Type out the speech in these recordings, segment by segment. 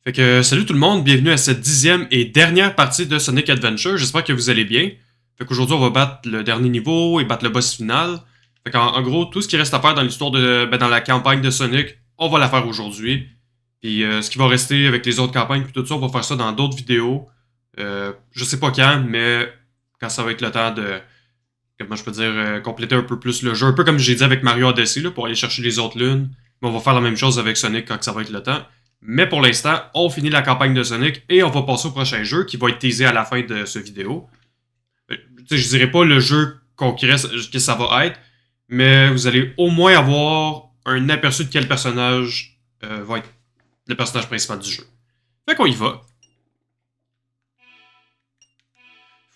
Fait que salut tout le monde, bienvenue à cette 10e et dernière partie de Sonic Adventure. J'espère que vous allez bien. Fait qu'aujourd'hui on va battre le dernier niveau et battre le boss final. Fait qu'en gros, tout ce qui reste à faire dans l'histoire dans la campagne de Sonic, on va la faire aujourd'hui. Puis ce qui va rester avec les autres campagnes puis tout ça, on va faire ça dans d'autres vidéos. Je sais pas quand, mais quand ça va être le temps de, comment je peux dire, compléter un peu plus le jeu. Un peu comme j'ai dit avec Mario Odyssey là, pour aller chercher les autres lunes. Mais on va faire la même chose avec Sonic quand ça va être le temps. Mais pour l'instant, on finit la campagne de Sonic et on va passer au prochain jeu qui va être teasé à la fin de ce vidéo. Je dirais pas le jeu concret que ça va être, mais vous allez au moins avoir un aperçu de quel personnage va être le personnage principal du jeu. Fait qu'on y va.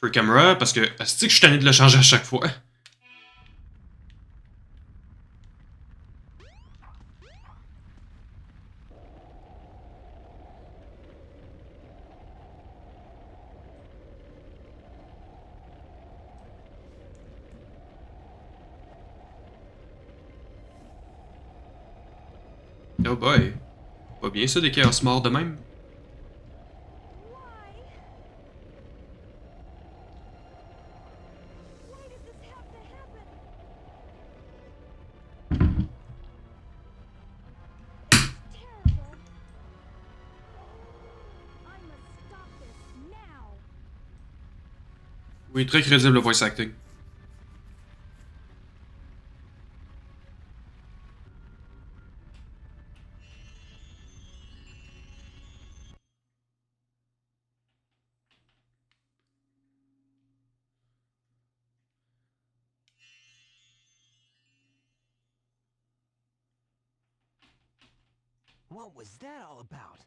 Free Camera, parce que c'est que je suis tanné de le changer à chaque fois. Oh boy. Pas bien ça des chaos morts de même. Oui, très crédible le voice acting. What was that all about?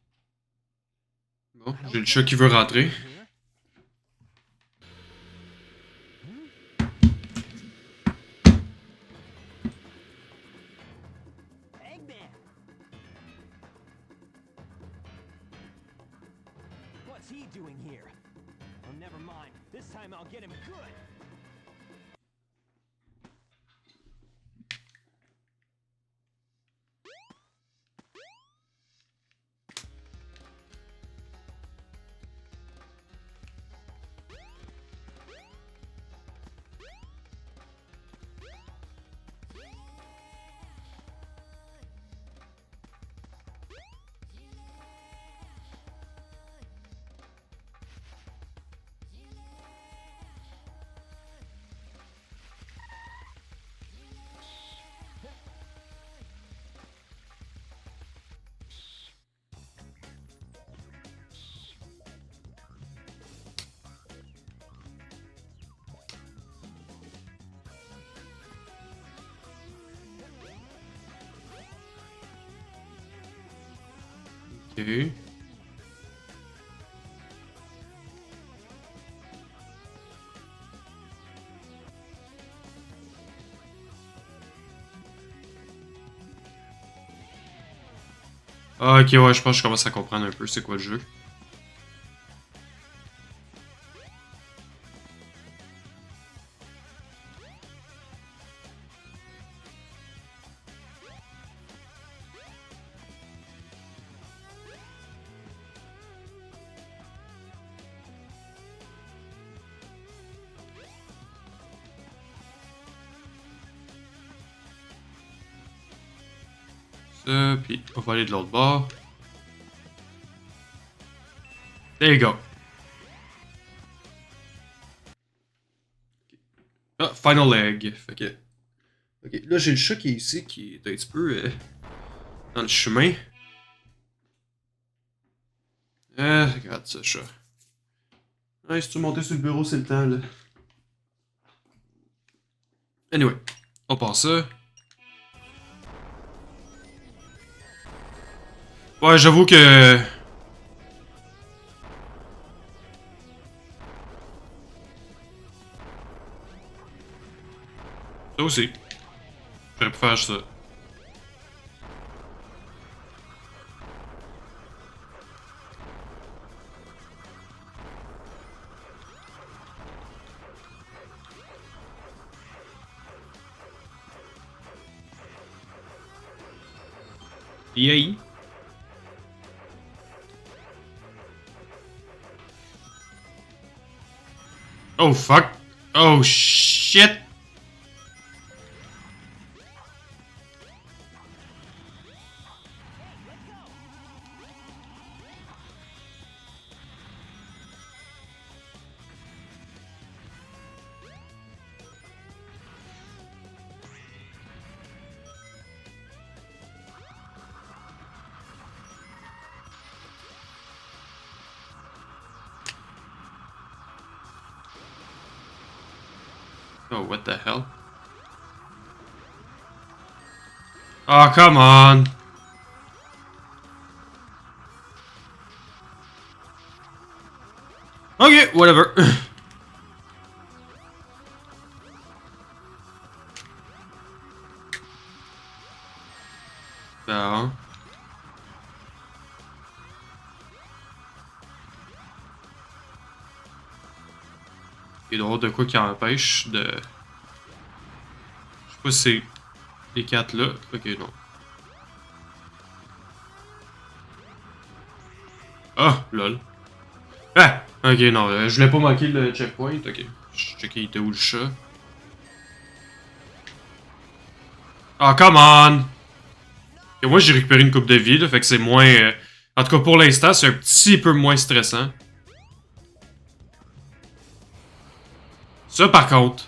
Bon, j'ai le chat qui veut rentrer. Eggman! What's he doing here? Oh, never mind. This time I'll get him good. Ok. Ah, ok, ouais, je pense que je commence à comprendre un peu c'est quoi le jeu. Ça, puis on va aller de l'autre bord. There you go. Ah, final leg. Fait que. Ok, là j'ai le chat qui est ici, qui est un petit peu dans le chemin. Regarde ça, chat. Ouais, si tu monter sur le bureau, c'est le temps, là. Anyway, on passe ça. Ouais, j'avoue que. Ça aussi. J'aurais pu faire ça. Yay. Oh fuck. Oh shit. Oh, what the hell? Oh, come on. Okay, whatever. Bon. Il doit y avoir de quoi qui empêche de... Je sais pas si c'est les 4 là. Ok, non. Ah, lol. Ah! Ok, non, je voulais pas manquer le checkpoint. Ok. Je checkais, il était où le chat. Ah, come on! Et moi, j'ai récupéré une coupe de vie, là, fait que c'est moins... En tout cas, pour l'instant, c'est un petit peu moins stressant. Ça, par contre...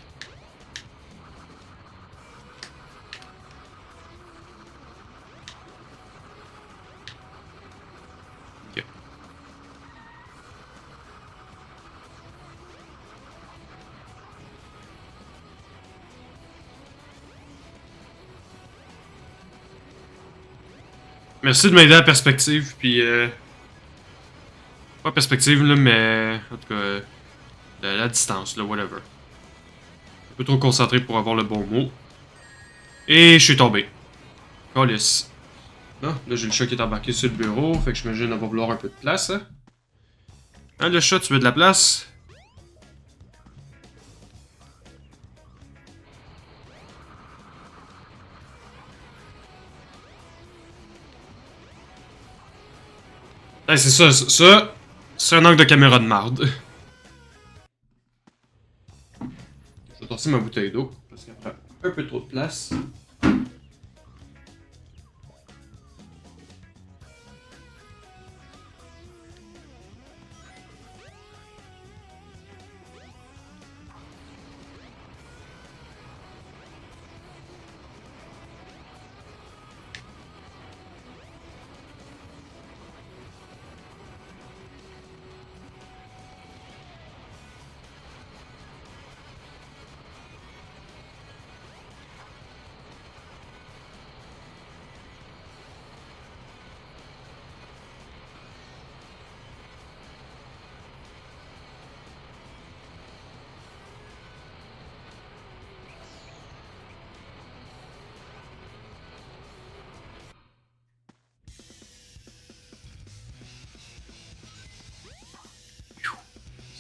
Ok. Merci de m'aider à la perspective, puis... Pas perspective, là, mais... En tout cas, la distance, là, whatever. Un peu trop concentré pour avoir le bon mot. Et je suis tombé. Calice. Non, là, j'ai le chat qui est embarqué sur le bureau, fait que j'imagine qu'on va vouloir un peu de place, hein. Hein, le chat, tu veux de la place? Hey, c'est ça, c'est un angle de caméra de marde. Je vais torser ma bouteille d'eau, parce qu'elle prend un peu trop de place.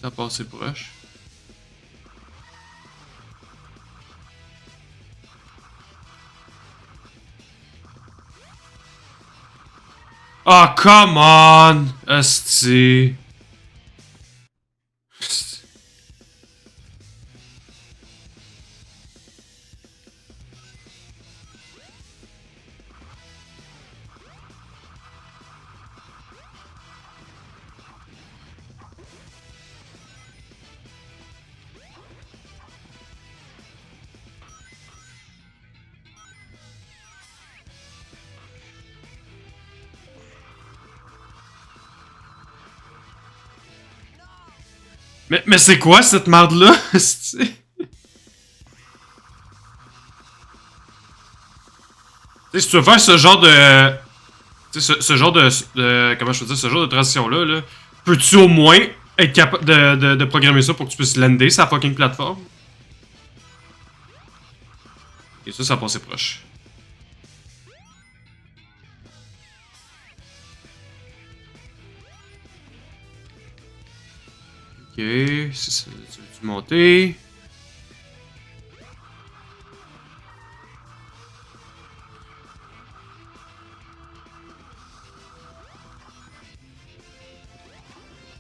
Ça passe, c'est proche. Oh, come on! Asti. Mais c'est quoi cette merde-là? Asti? Tu sais, si tu veux faire ce genre de... Tu sais, ce genre de... Comment je peux dire? Ce genre de transition-là, là, peux-tu au moins être capable de programmer ça pour que tu puisses lander sa fucking plateforme? Et ça passait proche. Ok, c'est ça, tu veux monter?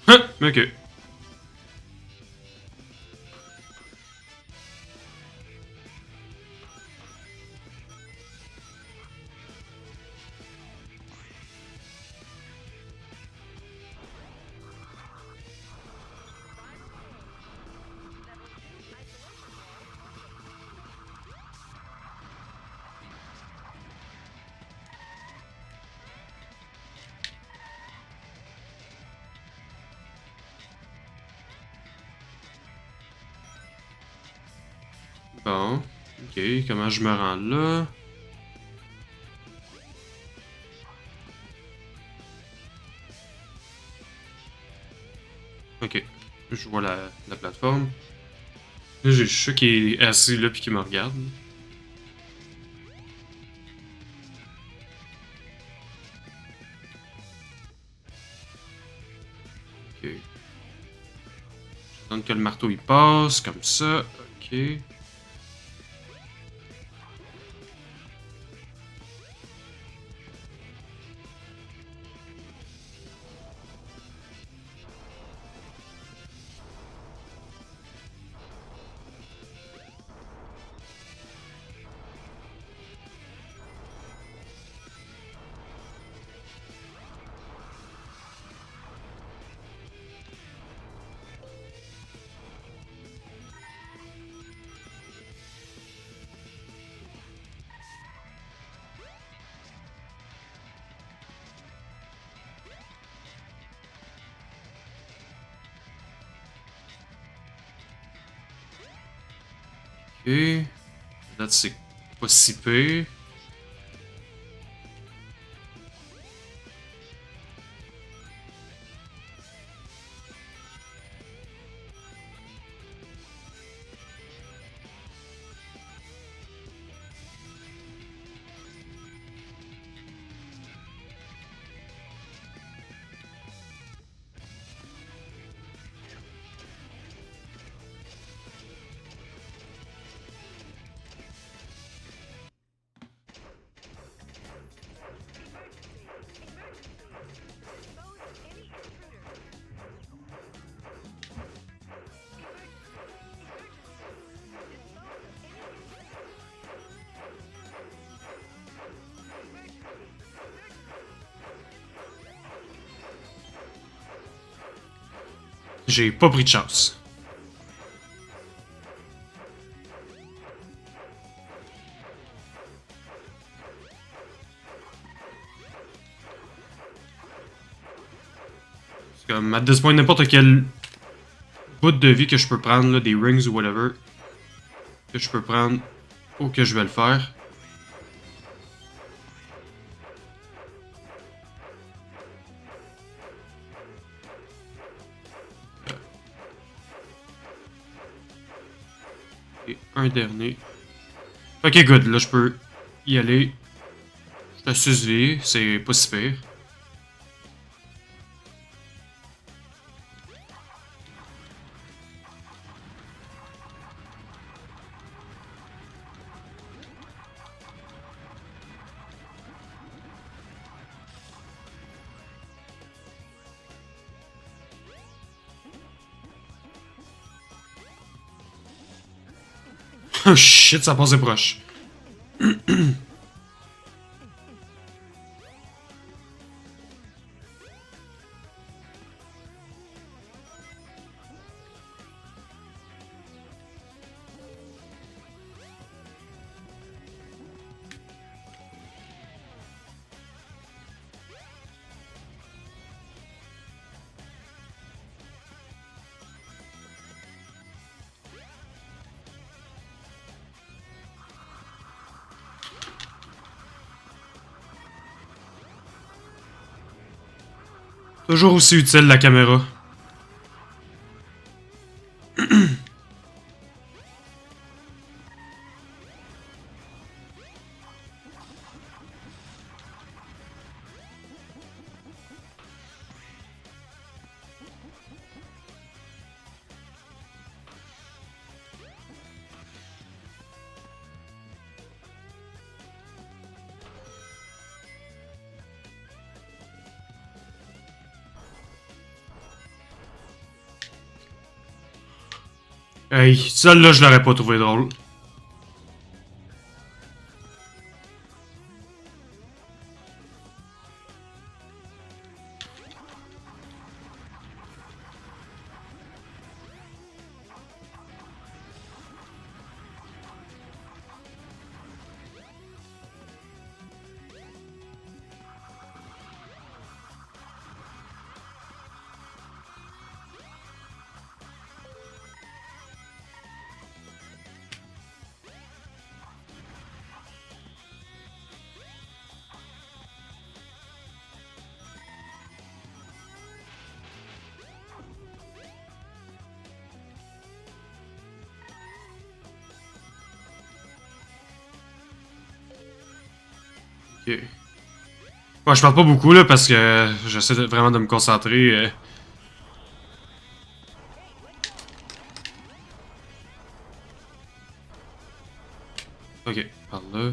Hein, ok. Bon. Ok, comment je me rends là? Ok. Je vois la plateforme. Là, j'ai le chat qui est assis là puis qui me regarde. Ok. J'attends que le marteau il passe, comme ça. Ok. Ok. Là, c'est pas si pire. J'ai pas pris de chance. C'est comme, à this point, n'importe quel bout de vie que je peux prendre, là, des rings ou whatever, que je peux prendre ou que je vais le faire. Et un dernier. Ok, good, là, je peux y aller. Je suis à 6 vies, c'est pas si pire. Oh shit, ça passait proche. Toujours aussi utile la caméra. Hey, celle-là, je l'aurais pas trouvé drôle. Ok. Ouais, je parle pas beaucoup là parce que j'essaie vraiment de me concentrer. Ok, par là.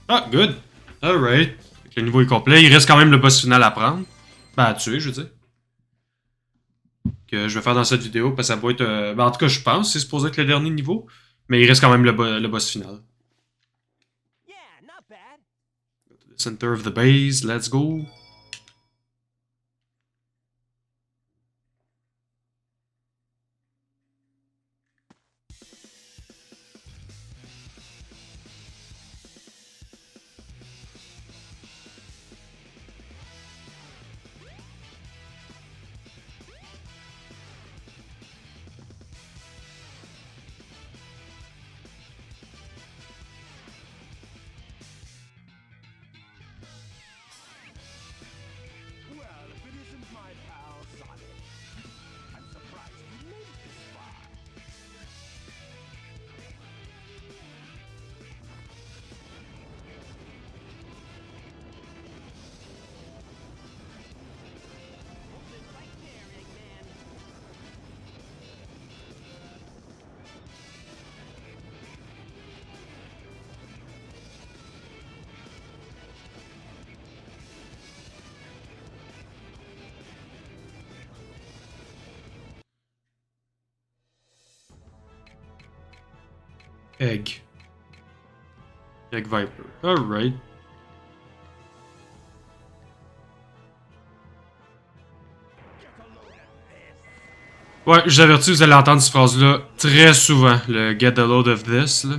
Ah, good. Alright. Le niveau est complet. Il reste quand même le boss final à prendre. Ben, à tuer, je veux dire. Que je vais faire dans cette vidéo parce que ça va être. Ben, en tout cas, je pense que c'est supposé être le dernier niveau. Mais il reste quand même le boss final. Yeah, not bad. Center of the base, let's go. Well, if it isn't my pal Sonic, I'm surprised you made it this far. Hold it right there, Eggman. Egg. Egg Viper. Alright. Ouais, je vous avertis, vous allez entendre cette phrase-là très souvent. Le get a load of this, là.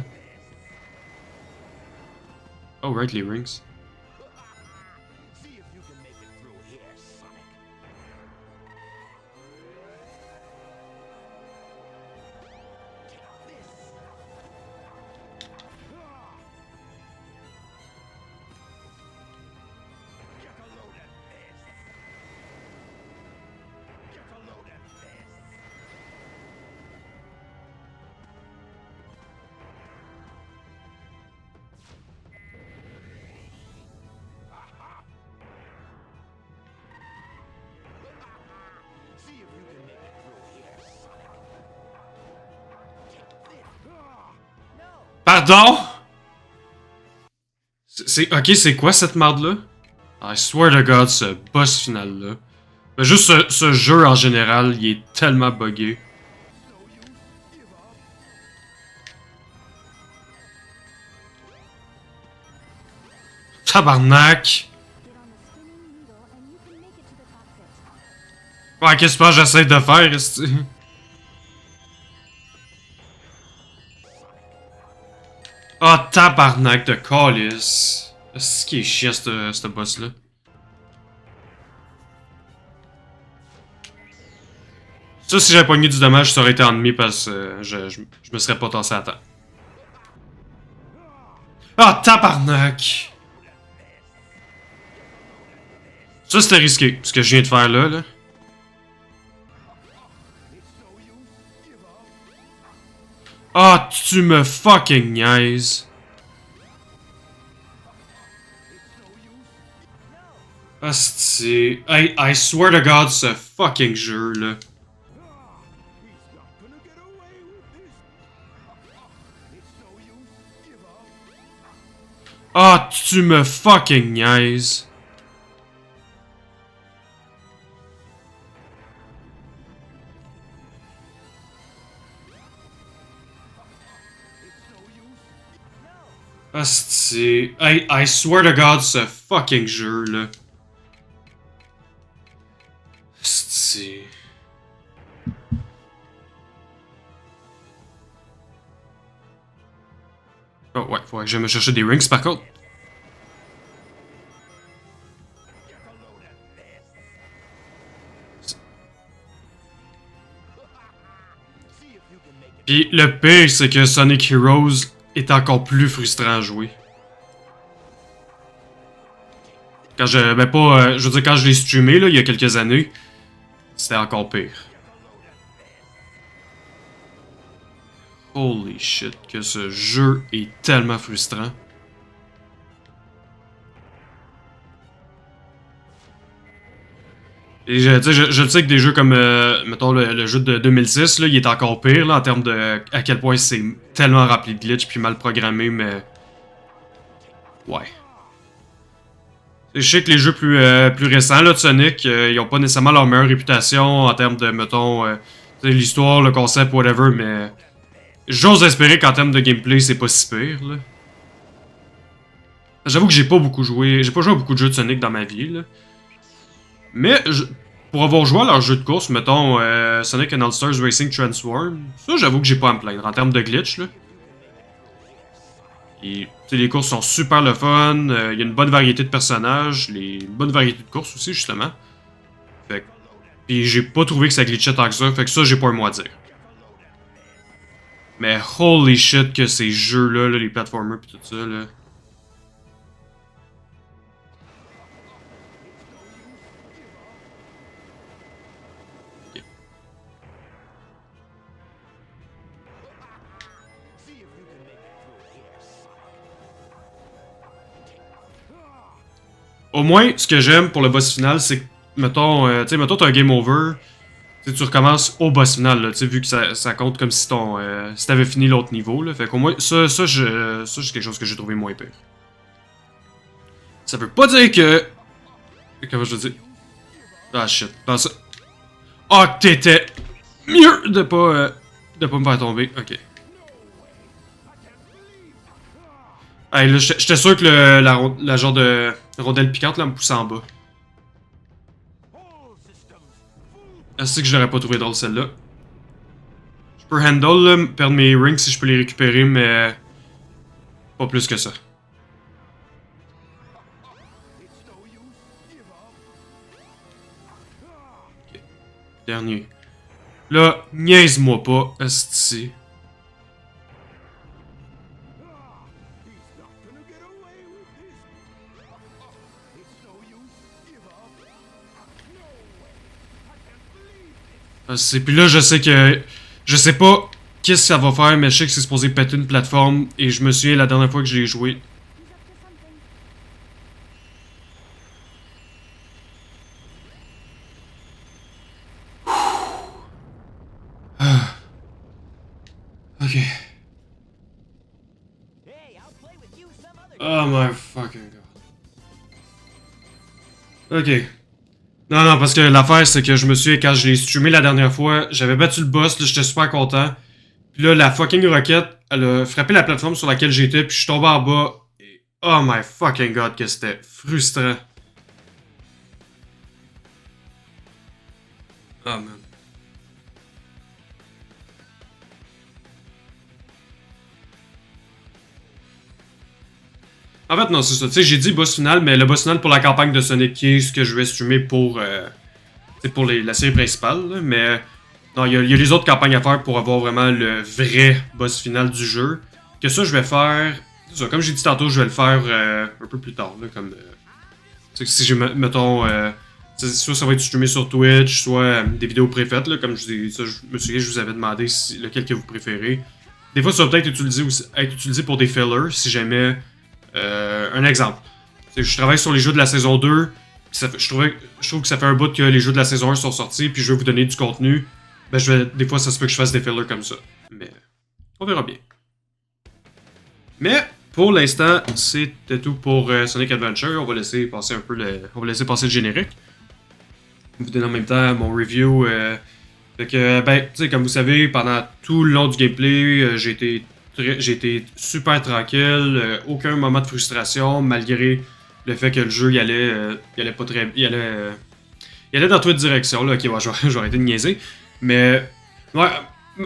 Oh, right, les rings. See if you can make it through here, Sonic. Take this. Get a load of this. Get a load of this. See if you can make it through here, Sonic. Take this. No. Pardon? Ok, c'est quoi cette merde-là? I swear to God, ce boss final-là. Mais juste ce jeu en général, il est tellement buggé. Tabarnak! Get on the spinning needle and you can make it to the cockpit. Ouais, qu'est-ce que j'essaie de faire, esti? Ah, tabarnak de calice. C'est qui est chiant, ce boss-là. Ça, si j'avais pogné du dommage, ça aurait été ennemi parce que je me serais pas tassé à temps. Ah, tabarnak! Ça, c'était risqué, ce que je viens de faire là. Ah, tu me fucking niaises. Asti. Hey, I swear to God, ce fucking jeu là. He's not gonna get away with this. It's no use. Give up. Ah, tu me fucking niaises. Asti. Hey, I swear to God, ce fucking jeu là. Asti. Oh ouais, faudrait que j'aille me chercher des rings par contre. Puis le pire, c'est que Sonic Heroes est encore plus frustrant à jouer. Quand je... Ben pas... je veux dire, quand je l'ai streamé, là, il y a quelques années, c'était encore pire. Holy shit, que ce jeu est tellement frustrant. Et je le sais que des jeux comme, mettons, le jeu de 2006, là, il est encore pire, là, en termes de à quel point c'est tellement rempli de glitch puis mal programmé, mais... Ouais. Je sais que les jeux plus récents là, de Sonic, ils ont pas nécessairement leur meilleure réputation en termes de, mettons, l'histoire, le concept, whatever, mais... J'ose espérer qu'en termes de gameplay, c'est pas si pire, là. J'avoue que j'ai pas joué à beaucoup de jeux de Sonic dans ma vie, là. Mais, pour avoir joué à leur jeu de course, mettons, Sonic and All-Stars Racing Transform, ça, j'avoue que j'ai pas à me plaindre en termes de glitch, là. Et, les courses sont super le fun, il y a une bonne variété de personnages, une bonne variété de courses aussi, justement. Fait que, pis j'ai pas trouvé que ça glitchait tant que ça, fait que ça, j'ai pas un mot à dire. Mais holy shit que ces jeux-là, les platformers pis tout ça, là... Au moins, ce que j'aime pour le boss final, c'est que, mettons, mettons t'as un game over, tu recommences au boss final, là, vu que ça compte comme si si t'avais fini l'autre niveau, là. Fait qu'au moins, ça c'est quelque chose que j'ai trouvé moins pire. Ça veut pas dire que... Comment je veux dire? Ah shit. Non, ça... Ah, que t'étais mieux de pas me faire tomber. Ok. Hey, là, j'étais sûr que la genre de rondelle piquante là me poussait en bas. Ah, c'est que je l'aurais pas trouvé drôle celle-là. Je peux handle, là, perdre mes rings si je peux les récupérer, mais... Pas plus que ça. Okay. Dernier. Là, niaise-moi pas, esti. Puis là, je sais que... Je sais pas qu'est-ce que ça va faire, mais je sais que c'est supposé péter une plateforme. Et je me souviens la dernière fois que j'ai joué. Ok. Oh my fucking god. Ok. Non, parce que l'affaire, c'est que je me suis, quand je l'ai streamé la dernière fois, j'avais battu le boss, là, j'étais super content. Puis là, la fucking roquette, elle a frappé la plateforme sur laquelle j'étais, puis je suis tombé en bas. Et oh my fucking god, que c'était frustrant. Oh man. En fait, non, c'est ça. Tu sais, j'ai dit boss final, mais le boss final pour la campagne de Sonic qui est ce que je vais streamer pour, la série principale. Là, mais non, il y a les autres campagnes à faire pour avoir vraiment le vrai boss final du jeu. Que ça, je vais faire... Ça, comme j'ai dit tantôt, je vais le faire un peu plus tard. Là, comme, si j'ai, mettons... soit ça va être streamé sur Twitch, soit des vidéos préfaites. Là, comme je me souviens, je vous avais demandé lequel que vous préférez. Des fois, ça va peut-être être utilisé pour des fillers, si jamais... un exemple. Je travaille sur les jeux de la saison 2. Je trouve que ça fait un bout que les jeux de la saison 1 sont sortis. Puis je vais vous donner du contenu. Ben, des fois, ça se peut que je fasse des fillers comme ça. Mais on verra bien. Mais pour l'instant, c'était tout pour Sonic Adventure. On va laisser passer le générique. Vous donner en même temps mon review. Fait que, ben, tu sais, comme vous savez, pendant tout le long du gameplay, j'ai été super tranquille, aucun moment de frustration, malgré le fait que le jeu il allait pas très, il allait dans toutes les directions. Là, ok, ouais, je vais arrêter de niaiser, mais ouais,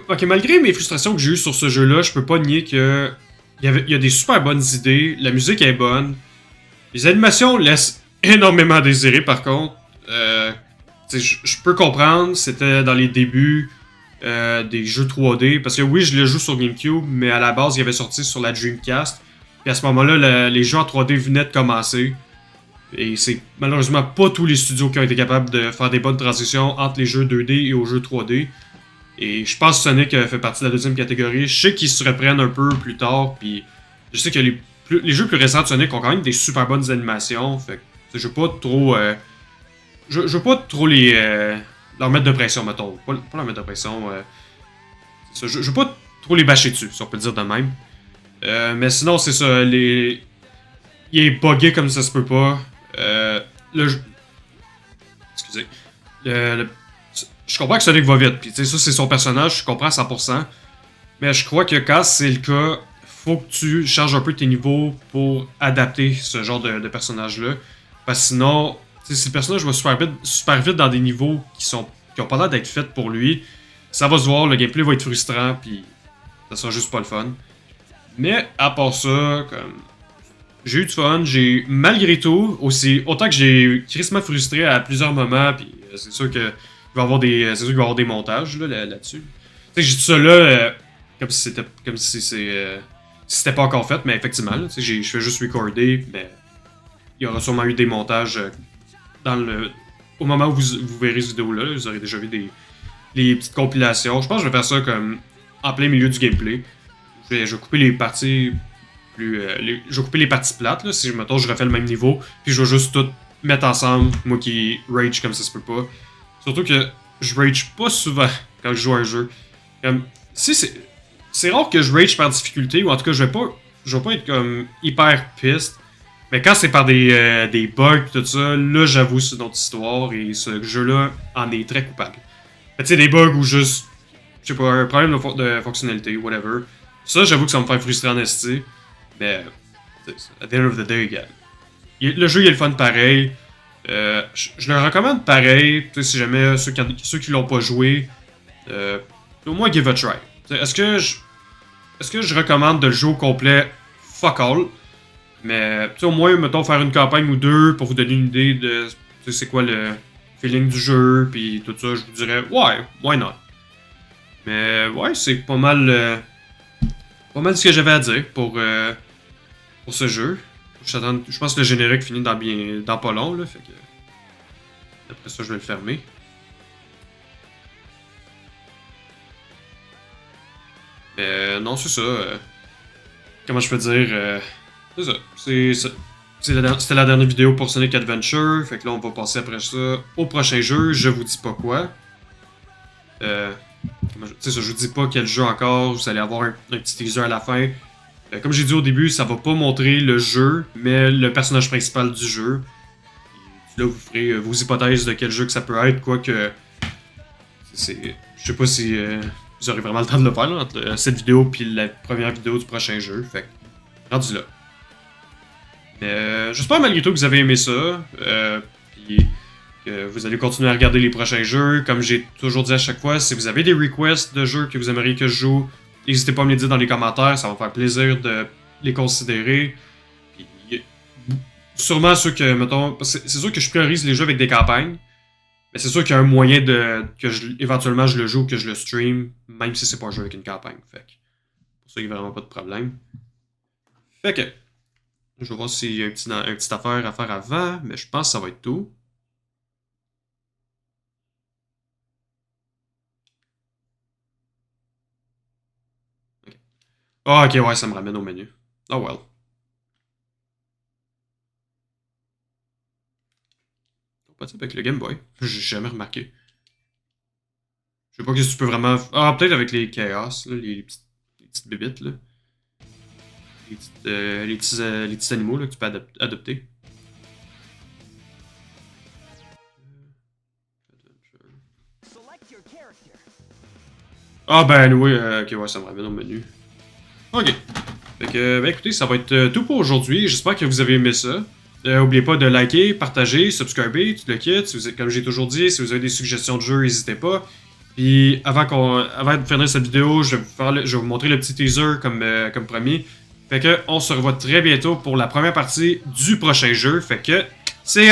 ok, malgré mes frustrations que j'ai eues sur ce jeu-là, je peux pas nier que il y a des super bonnes idées, la musique est bonne, les animations laissent énormément à désirer. Par contre, je peux comprendre, c'était dans les débuts. Des jeux 3D, parce que oui, je le joue sur GameCube, mais à la base, il avait sorti sur la Dreamcast. Puis à ce moment-là, les jeux en 3D venaient de commencer. Et c'est malheureusement pas tous les studios qui ont été capables de faire des bonnes transitions entre les jeux 2D et aux jeux 3D. Et je pense que Sonic fait partie de la deuxième catégorie. Je sais qu'ils se reprennent un peu plus tard, puis je sais que les jeux plus récents de Sonic ont quand même des super bonnes animations. Fait que je veux pas trop. Je veux pas trop leur mettre de pression, mettons. Pas leur mettre de pression. Je veux pas trop les bâcher dessus, si on peut le dire de même. Mais sinon, c'est ça. Il est buggé comme ça se peut pas. Excusez. Je comprends que Sonic va vite, puis tu sais, ça c'est son personnage, je comprends à 100%. Mais je crois que quand c'est le cas, faut que tu changes un peu tes niveaux pour adapter ce genre de personnage-là. Parce que sinon, si le personnage va super vite dans des niveaux qui ont pas l'air d'être faits pour lui, ça va se voir, le gameplay va être frustrant, puis ça sera juste pas le fun. Mais à part ça, comme j'ai eu du fun, j'ai malgré tout, aussi autant que j'ai crissement frustré à plusieurs moments, puis c'est sûr que il va y avoir des montages là-dessus. Tu sais, j'ai dit ça là comme si c'était pas encore fait, mais effectivement, je fais juste recorder, mais il y aura sûrement eu des montages au moment où vous verrez cette vidéo-là, vous aurez déjà vu les petites compilations. Je pense que je vais faire ça comme en plein milieu du gameplay. Je vais couper les parties je vais couper les parties plates, là, si mettons, je refais le même niveau, puis je vais juste tout mettre ensemble, moi qui rage comme ça se peut pas. Surtout que je rage pas souvent quand je joue à un jeu. Comme, c'est rare que je rage par difficulté, ou en tout cas, je vais pas être comme hyper piste. Mais quand c'est par des bugs et tout ça, là j'avoue c'est une autre histoire, et ce jeu-là en est très coupable. Tu sais, des bugs ou juste, je sais pas, un problème de fonctionnalité, whatever. Ça, j'avoue que ça me fait frustrer en esti. Mais, at the end of the day, le jeu il est le fun pareil. Je le recommande pareil, si jamais ceux qui l'ont pas joué, au moins give a try. Est-ce que je recommande de le jouer au complet? Fuck all. Mais au moins, mettons, faire une campagne ou deux pour vous donner une idée de c'est quoi le feeling du jeu, puis tout ça, je vous dirais, ouais, why not? Mais ouais, c'est pas mal ce que j'avais à dire pour ce jeu. Je pense que le générique finit dans pas long, là, fait que après ça, je vais le fermer. Non, c'est ça. Comment je peux dire? C'est ça. C'était la dernière vidéo pour Sonic Adventure. Fait que là, on va passer après ça au prochain jeu. Je vous dis pas quoi. C'est ça, je vous dis pas quel jeu encore. Vous allez avoir un petit teaser à la fin. Comme j'ai dit au début, ça va pas montrer le jeu, mais le personnage principal du jeu. Puis là, vous ferez vos hypothèses de quel jeu que ça peut être, quoique. Je sais pas si vous aurez vraiment le temps de le faire là, entre cette vidéo puis la première vidéo du prochain jeu. Fait que, rendu là. J'espère malgré tout que vous avez aimé ça. Puis que vous allez continuer à regarder les prochains jeux. Comme j'ai toujours dit à chaque fois, si vous avez des requests de jeux que vous aimeriez que je joue, n'hésitez pas à me les dire dans les commentaires, ça va me faire plaisir de les considérer. Puis, sûrement ceux que, mettons, c'est sûr que je priorise les jeux avec des campagnes, mais c'est sûr qu'il y a un moyen éventuellement je le joue ou que je le stream, même si c'est pas un jeu avec une campagne. Fait que, pour ça, il n'y a vraiment pas de problème. Fait que, je vais voir s'il y a une petite affaire à faire avant, mais je pense que ça va être tout. Ah, ok, ouais, ça me ramène au menu. Oh well. Compatible avec le Game Boy. J'ai jamais remarqué. Je sais pas si tu peux vraiment. Ah, peut-être avec les Chaos, là, les petites bébites, là. Les petits animaux là, que tu peux adopter. Ah, ben oui, ok, ouais, ça me ramène au menu. Ok. Fait que, ben écoutez, ça va être tout pour aujourd'hui. J'espère que vous avez aimé ça. N'oubliez pas de liker, partager, subscriber, tout le kit. Comme j'ai toujours dit, si vous avez des suggestions de jeux, n'hésitez pas. Puis avant de finir cette vidéo, je vais vous montrer le petit teaser comme promis. Fait que on se revoit très bientôt pour la première partie du prochain jeu. Fait que, c'est